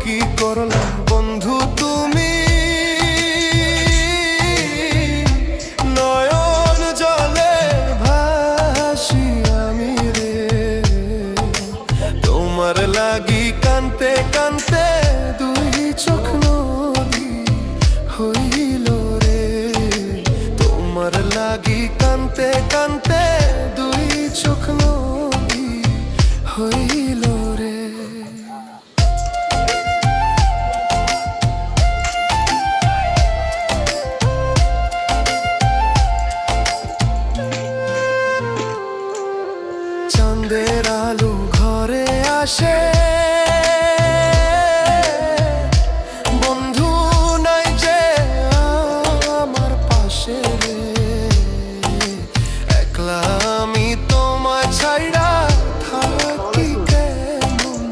কি করলা বন্ধু তুমি, নয়ন জলে ভাসি আমি রে, তোমার লাগি কানতে কানতে দুই চোখ নদী হইল রে, তোমার লাগি কানতে কানতে দুই চোখ নদী হইল রে। চাঁদের আলো ঘরে আসে, বন্ধু নাই যে আমার পাশে, একলা আমি তোমায় ছাইড়া থাকি কেমন।